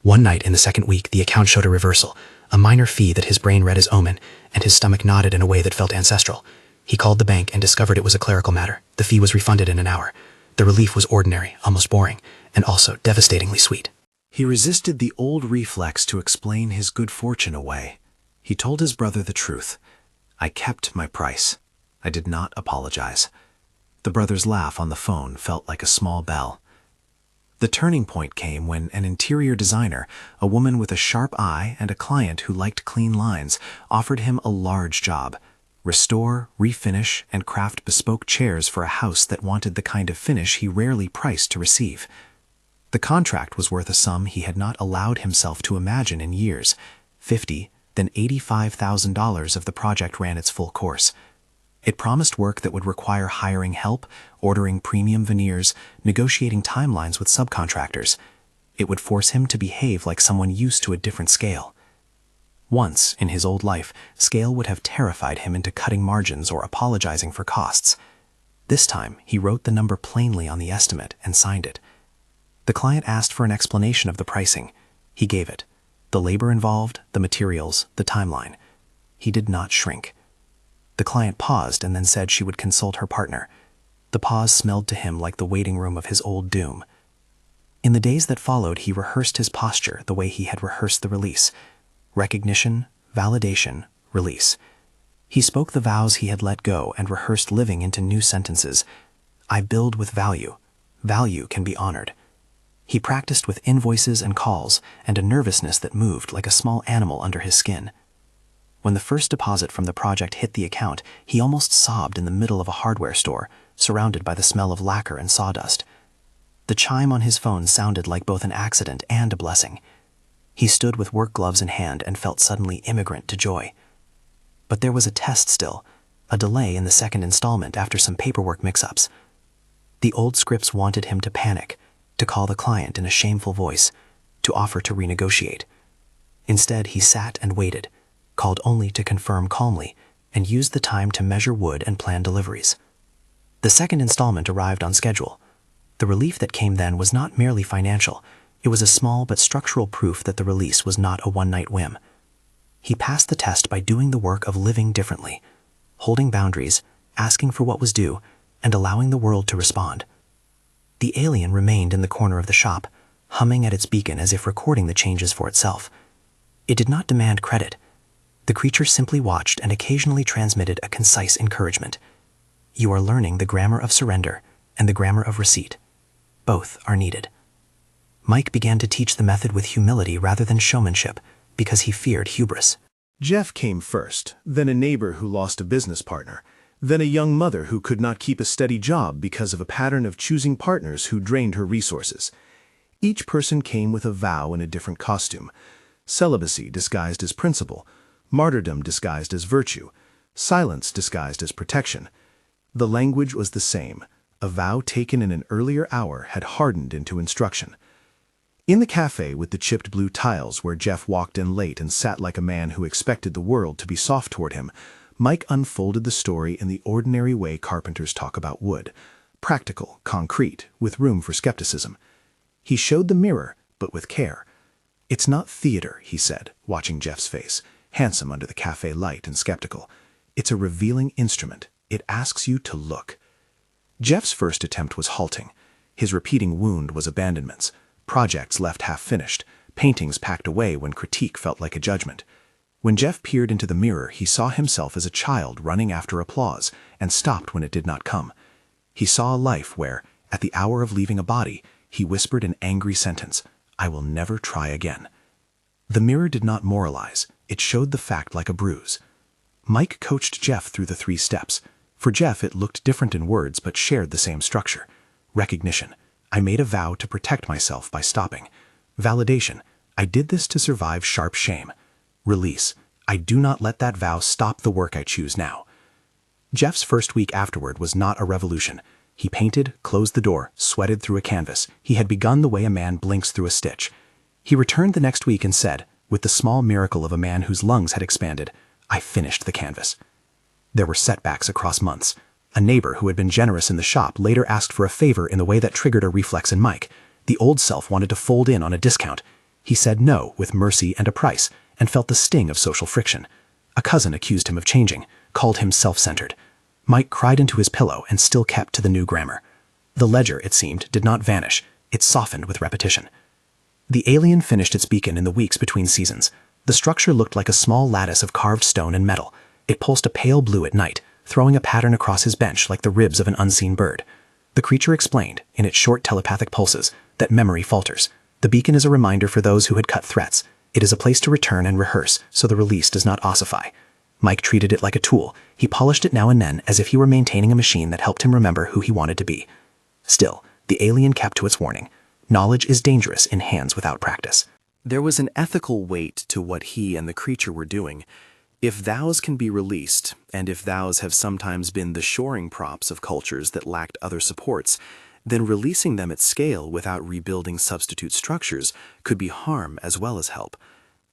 One night in the second week, the account showed a reversal, a minor fee that his brain read as omen, and his stomach nodded in a way that felt ancestral. He called the bank and discovered it was a clerical matter. The fee was refunded in an hour. The relief was ordinary, almost boring, and also devastatingly sweet. He resisted the old reflex to explain his good fortune away. He told his brother the truth. I kept my price. I did not apologize. The brother's laugh on the phone felt like a small bell. The turning point came when an interior designer, a woman with a sharp eye and a client who liked clean lines, offered him a large job: restore, refinish, and craft bespoke chairs for a house that wanted the kind of finish he rarely priced to receive. The contract was worth a sum he had not allowed himself to imagine in years. $50,000, then $85,000 of the project ran its full course. It promised work that would require hiring help, ordering premium veneers, negotiating timelines with subcontractors. It would force him to behave like someone used to a different scale. Once, in his old life, scale would have terrified him into cutting margins or apologizing for costs. This time, he wrote the number plainly on the estimate and signed it. The client asked for an explanation of the pricing. He gave it: the labor involved, the materials, the timeline. He did not shrink. The client paused and then said she would consult her partner. The pause smelled to him like the waiting room of his old doom. In the days that followed, he rehearsed his posture the way he had rehearsed the release. Recognition, validation, release. He spoke the vows he had let go and rehearsed living into new sentences. I build with value. Value can be honored. He practiced with invoices and calls and a nervousness that moved like a small animal under his skin. When the first deposit from the project hit the account, he almost sobbed in the middle of a hardware store, surrounded by the smell of lacquer and sawdust. The chime on his phone sounded like both an accident and a blessing. He stood with work gloves in hand and felt suddenly immigrant to joy. But there was a test still, a delay in the second installment after some paperwork mix-ups. The old scripts wanted him to panic, to call the client in a shameful voice, to offer to renegotiate. Instead, he sat and waited, called only to confirm calmly, and used the time to measure wood and plan deliveries. The second installment arrived on schedule. The relief that came then was not merely financial. It was a small but structural proof that the release was not a one-night whim. He passed the test by doing the work of living differently, holding boundaries, asking for what was due, and allowing the world to respond. The alien remained in the corner of the shop, humming at its beacon as if recording the changes for itself. It did not demand credit. The creature simply watched and occasionally transmitted a concise encouragement. You are learning the grammar of surrender and the grammar of receipt. Both are needed. Mike began to teach the method with humility rather than showmanship, because he feared hubris. Jeff came first, then a neighbor who lost a business partner, then a young mother who could not keep a steady job because of a pattern of choosing partners who drained her resources. Each person came with a vow in a different costume: celibacy disguised as principle, martyrdom disguised as virtue, silence disguised as protection. The language was the same. A vow taken in an earlier hour had hardened into instruction. In the cafe with the chipped blue tiles where Jeff walked in late and sat like a man who expected the world to be soft toward him, Mike unfolded the story in the ordinary way carpenters talk about wood: practical, concrete, with room for skepticism. He showed the mirror, but with care. It's not theater, he said, watching Jeff's face, handsome under the cafe light and skeptical. It's a revealing instrument. It asks you to look. Jeff's first attempt was halting. His repeating wound was abandonments. Projects left half-finished, paintings packed away when critique felt like a judgment. When Jeff peered into the mirror, he saw himself as a child running after applause and stopped when it did not come. He saw a life where, at the hour of leaving a body, he whispered an angry sentence: "I will never try again." The mirror did not moralize. It showed the fact like a bruise. Mike coached Jeff through the 3 steps. For Jeff, it looked different in words but shared the same structure. Recognition: I made a vow to protect myself by stopping. Validation: I did this to survive sharp shame. Release: I do not let that vow stop the work I choose now. Jeff's first week afterward was not a revolution. He painted, closed the door, sweated through a canvas. He had begun the way a man blinks through a stitch. He returned the next week and said, with the small miracle of a man whose lungs had expanded, I finished the canvas. There were setbacks across months. A neighbor who had been generous in the shop later asked for a favor in the way that triggered a reflex in Mike. The old self wanted to fold in on a discount. He said no with mercy and a price, and felt the sting of social friction. A cousin accused him of changing, called him self-centered. Mike cried into his pillow and still kept to the new grammar. The ledger, it seemed, did not vanish. It softened with repetition. The alien finished its beacon in the weeks between seasons. The structure looked like a small lattice of carved stone and metal. It pulsed a pale blue at night, throwing a pattern across his bench like the ribs of an unseen bird. The creature explained, in its short telepathic pulses, that memory falters. The beacon is a reminder for those who had cut threats. It is a place to return and rehearse, so the release does not ossify. Mike treated it like a tool. He polished it now and then as if he were maintaining a machine that helped him remember who he wanted to be. Still, the alien kept to its warning. Knowledge is dangerous in hands without practice. There was an ethical weight to what he and the creature were doing. If vows can be released, and if vows have sometimes been the shoring props of cultures that lacked other supports, then releasing them at scale without rebuilding substitute structures could be harm as well as help.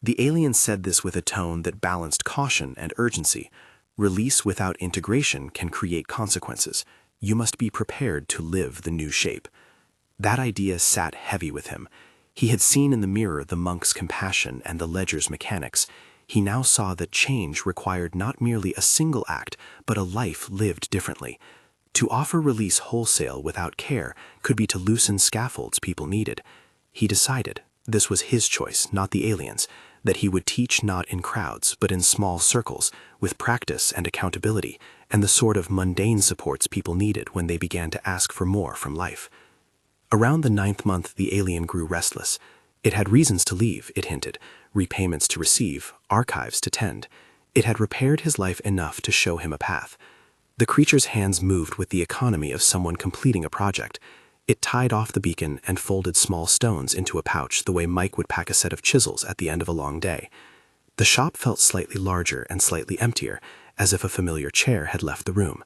The alien said this with a tone that balanced caution and urgency. Release without integration can create consequences. You must be prepared to live the new shape. That idea sat heavy with him. He had seen in the mirror the monk's compassion and the ledger's mechanics. He now saw that change required not merely a single act, but a life lived differently. To offer release wholesale without care could be to loosen scaffolds people needed. He decided, this was his choice, not the aliens, that he would teach not in crowds, but in small circles, with practice and accountability, and the sort of mundane supports people needed when they began to ask for more from life. Around the 9th month, the alien grew restless. It had reasons to leave, it hinted, repayments to receive, archives to tend. It had repaired his life enough to show him a path. The creature's hands moved with the economy of someone completing a project. It tied off the beacon and folded small stones into a pouch the way Mike would pack a set of chisels at the end of a long day. The shop felt slightly larger and slightly emptier, as if a familiar chair had left the room.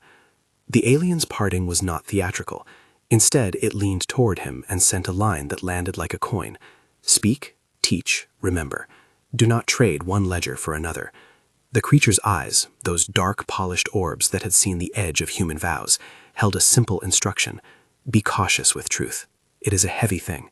The alien's parting was not theatrical. Instead, it leaned toward him and sent a line that landed like a coin. Speak, teach, remember. Do not trade one ledger for another. The creature's eyes, those dark, polished orbs that had seen the edge of human vows, held a simple instruction. Be cautious with truth. It is a heavy thing.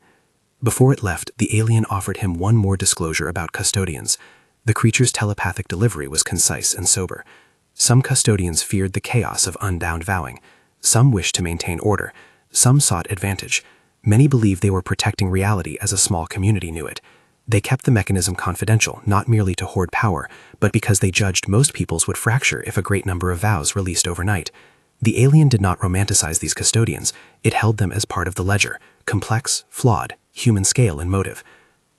Before it left, the alien offered him one more disclosure about custodians. The creature's telepathic delivery was concise and sober. Some custodians feared the chaos of unbound vowing. Some wished to maintain order. Some sought advantage. Many believed they were protecting reality as a small community knew it. They kept the mechanism confidential, not merely to hoard power, but because they judged most peoples would fracture if a great number of vows released overnight. The alien did not romanticize these custodians. It held them as part of the ledger, complex, flawed, human scale and motive.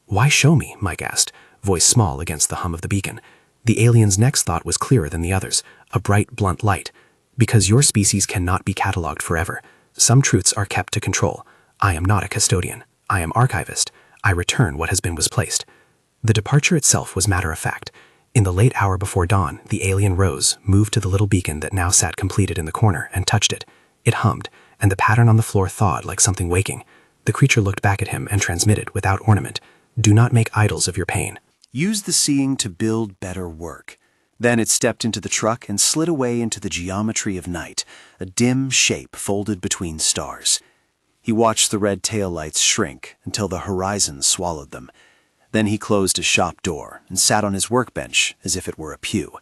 Why show me? Mike asked, voice small against the hum of the beacon. The alien's next thought was clearer than the others, a bright, blunt light. Because your species cannot be catalogued forever. Some truths are kept to control. I am not a custodian. I am archivist. I return what has been misplaced. The departure itself was matter of fact. In the late hour before dawn, the alien rose, moved to the little beacon that now sat completed in the corner, and touched it. It hummed, and the pattern on the floor thawed like something waking. The creature looked back at him and transmitted, without ornament, do not make idols of your pain. Use the seeing to build better work. Then it stepped into the truck and slid away into the geometry of night, a dim shape folded between stars. He watched the red taillights shrink until the horizon swallowed them. Then he closed his shop door and sat on his workbench as if it were a pew.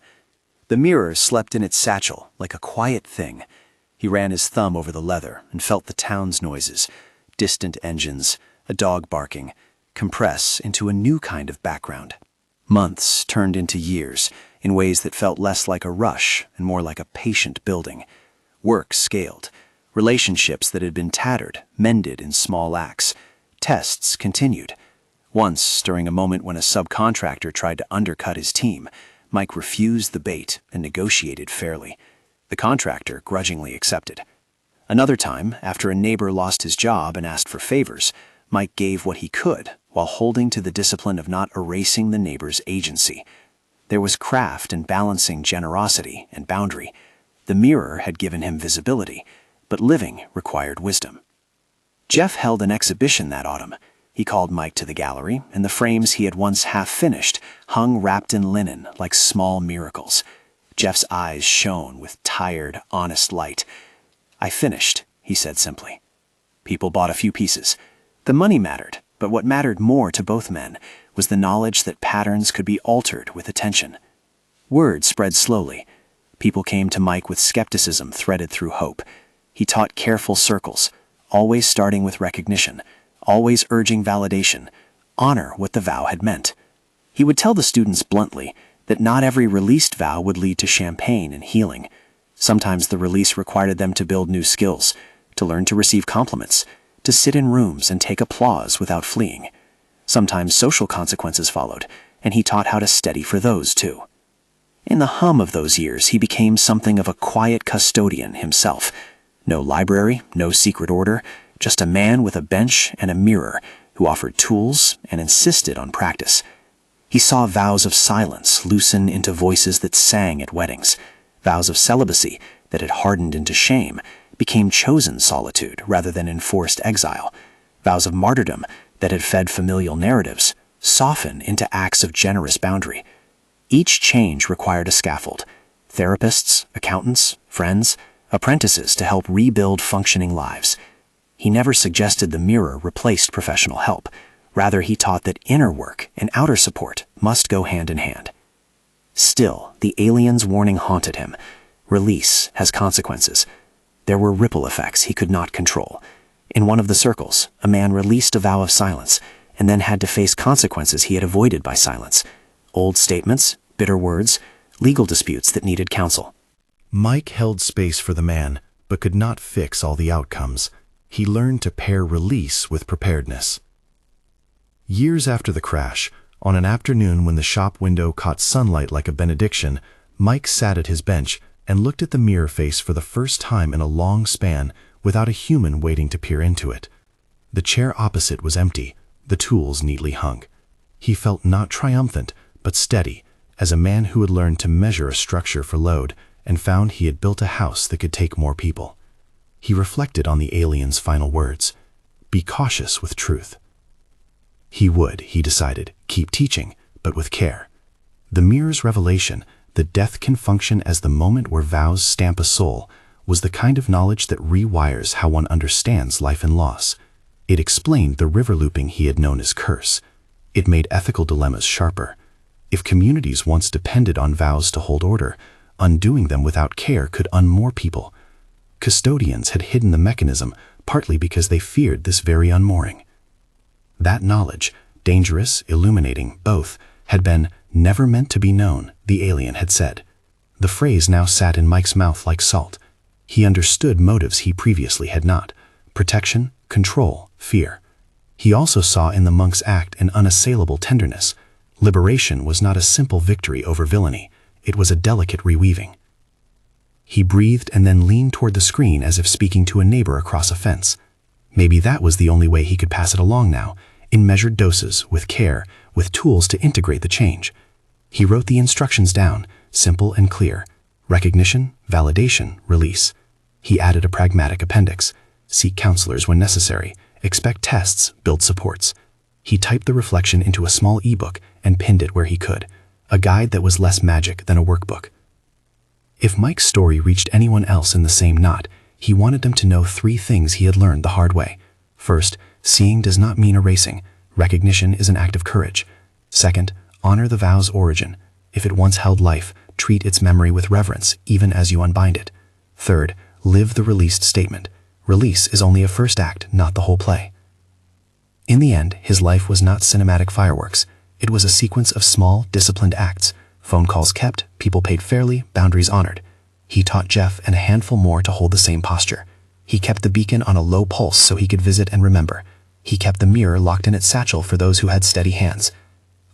The mirror slept in its satchel like a quiet thing. He ran his thumb over the leather and felt the town's noises, distant engines, a dog barking, compress into a new kind of background. Months turned into years in ways that felt less like a rush and more like a patient building. Work scaled. Relationships that had been tattered, mended in small acts. Tests continued. Once, during a moment when a subcontractor tried to undercut his team, Mike refused the bait and negotiated fairly. The contractor grudgingly accepted. Another time, after a neighbor lost his job and asked for favors, Mike gave what he could while holding to the discipline of not erasing the neighbor's agency. There was craft in balancing generosity and boundary. The mirror had given him visibility, but living required wisdom. Jeff held an exhibition that autumn. He called Mike to the gallery, and the frames he had once half-finished hung wrapped in linen like small miracles. Jeff's eyes shone with tired, honest light. I finished, he said simply. People bought a few pieces. The money mattered, but what mattered more to both men was the knowledge that patterns could be altered with attention. Word spread slowly. People came to Mike with skepticism threaded through hope. He taught careful circles, always starting with recognition, always urging validation, honor what the vow had meant. He would tell the students bluntly that not every released vow would lead to champagne and healing. Sometimes the release required them to build new skills, to learn to receive compliments, to sit in rooms and take applause without fleeing. Sometimes social consequences followed, and he taught how to steady for those too. In the hum of those years, he became something of a quiet custodian himself. No library, no secret order, just a man with a bench and a mirror who offered tools and insisted on practice. He saw vows of silence loosen into voices that sang at weddings. Vows of celibacy that had hardened into shame became chosen solitude rather than enforced exile. Vows of martyrdom that had fed familial narratives soften into acts of generous boundary. Each change required a scaffold. Therapists, accountants, friends, apprentices to help rebuild functioning lives. He never suggested the mirror replaced professional help. Rather, he taught that inner work and outer support must go hand in hand. Still, the alien's warning haunted him. Release has consequences. There were ripple effects he could not control. In one of the circles, a man released a vow of silence, and then had to face consequences he had avoided by silence. Old statements, bitter words, legal disputes that needed counsel. Mike held space for the man, but could not fix all the outcomes. He learned to pair release with preparedness. Years after the crash, on an afternoon when the shop window caught sunlight like a benediction, Mike sat at his bench and looked at the mirror face for the first time in a long span without a human waiting to peer into it. The chair opposite was empty, the tools neatly hung. He felt not triumphant, but steady, as a man who had learned to measure a structure for load and found he had built a house that could take more people. He reflected on the alien's final words, "Be cautious with truth." He would, he decided, keep teaching, but with care. The mirror's revelation that death can function as the moment where vows stamp a soul was the kind of knowledge that rewires how one understands life and loss. It explained the river looping he had known as curse. It made ethical dilemmas sharper. If communities once depended on vows to hold order, undoing them without care could unmoor people. Custodians had hidden the mechanism partly because they feared this very unmooring. That knowledge, dangerous, illuminating, both, had been never meant to be known, the alien had said. The phrase now sat in Mike's mouth like salt. He understood motives he previously had not: protection, control, fear. He also saw in the monk's act an unassailable tenderness. Liberation was not a simple victory over villainy. It was a delicate reweaving. He breathed and then leaned toward the screen as if speaking to a neighbor across a fence. Maybe that was the only way he could pass it along now, in measured doses, with care, with tools to integrate the change. He wrote the instructions down, simple and clear: recognition, validation, release. He added a pragmatic appendix: seek counselors when necessary, expect tests, build supports. He typed the reflection into a small ebook and pinned it where he could, a guide that was less magic than a workbook. If Mike's story reached anyone else in the same knot, he wanted them to know 3 things he had learned the hard way. First, seeing does not mean erasing. Recognition is an act of courage. Second, honor the vow's origin. If it once held life, treat its memory with reverence, even as you unbind it. Third, live the released statement. Release is only a first act, not the whole play. In the end, his life was not cinematic fireworks. It was a sequence of small, disciplined acts. Phone calls kept, people paid fairly, boundaries honored. He taught Jeff and a handful more to hold the same posture. He kept the beacon on a low pulse so he could visit and remember. He kept the mirror locked in its satchel for those who had steady hands.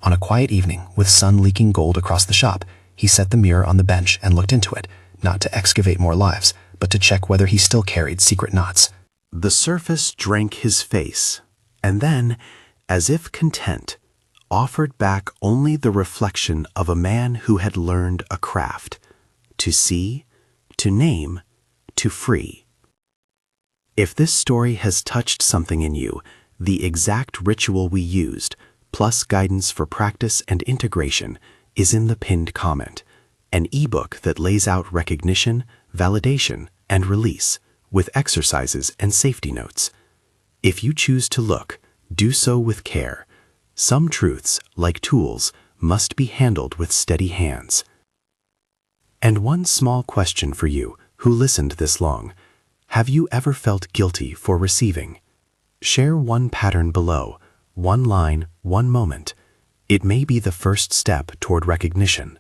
On a quiet evening, with sun leaking gold across the shop, he set the mirror on the bench and looked into it, not to excavate more lives, but to check whether he still carried secret knots. The surface drank his face, and then, as if content, offered back only the reflection of a man who had learned a craft: to see, to name, to free. If this story has touched something in you, the exact ritual we used, plus guidance for practice and integration, is in the pinned comment, an ebook that lays out recognition, validation, and release, with exercises and safety notes. If you choose to look, do so with care. Some truths, like tools, must be handled with steady hands. And one small question for you who listened this long: have you ever felt guilty for receiving? Share one pattern below, one line, one moment. It may be the first step toward recognition.